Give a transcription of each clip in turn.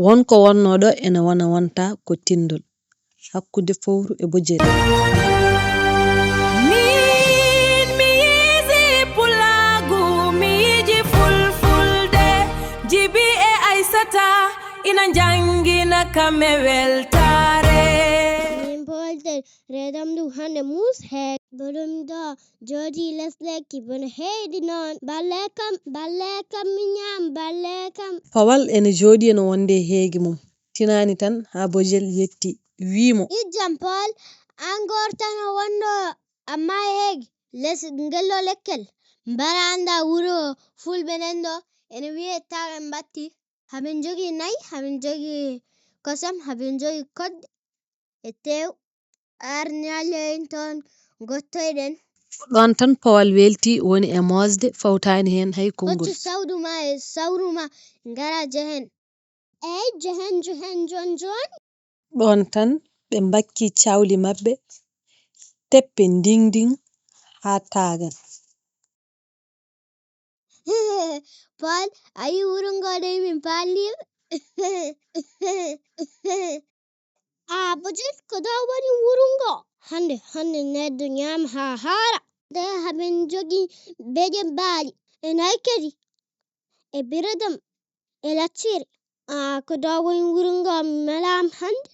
wonko wonnoɗo ene wonta ko Tinndol Hakkunde Powal e Bojel. mi yizi Pulaagu mi yiji fulfulde Jibi e Aissata ina jangina kame weltare min Bojel redamdu hande mus he bodum do jodi lesleki bon heedi non balle kam minyam balle kam Powal ene jodi ene wonde heegi mum tinani tan ha Bojel yetti wimo ijjam Paul an gortano wondo amma heegi les ngello lekkel baranda wuro fulbe nendo ene wiye tawen batti haben jogi nayi haben jogi kosam haben jogi kodde e tew arnalein ton gottoyden ɗon tan Powal welti woni e mosde fawtani hen hay kongol hoccu sawduma e sawruma ngara jehen jehen jon ɗon tan ɓe bakki cawli mabɓe teppe ding ha tagan Paul ayi wurungo de min palli Bojel ko da woni wurungo hande neddo nyam ha hara de haben jogi beje baali e naykedi e biradam e lacciri ko da woni wurungo malam hande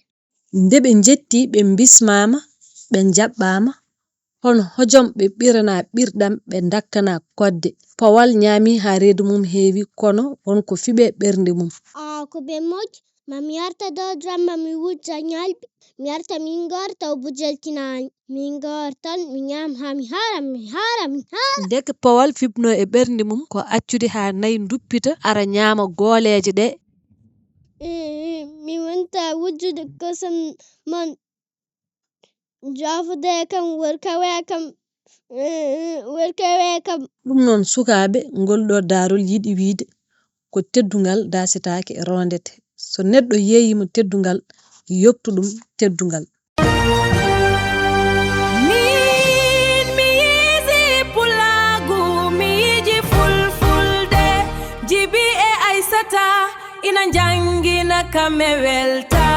nde ɓe jetti ɓe bismama ɓe jabbama hono hojom ɓe ɓirana ɓirdam ɓe dakkana kodde Powal nyami ha reedu mum heewi kono wonko fiɓe ɓernde mum ko be moj mami yarta do drama mi wujja nyalbi mi yarta min gorta Bojel tinani min gortan mi nyam ha mi hara deke Powal fibno e ɓernde mum ko accude ha nayi duppita ara nyama gooleje ɗe mi wonta wujjude kosam man jafude kam workawe kam ɗum noon sukaaɓe ngol ɗo darol yiɗi wiide ko teddungal dasitake e rondete so neɗɗo yeeyima teddungal yoptu ɗum teddungal mi yizi Pulaagu mi yiji fulfulde Jibi e Aissata ina jangina kame weltare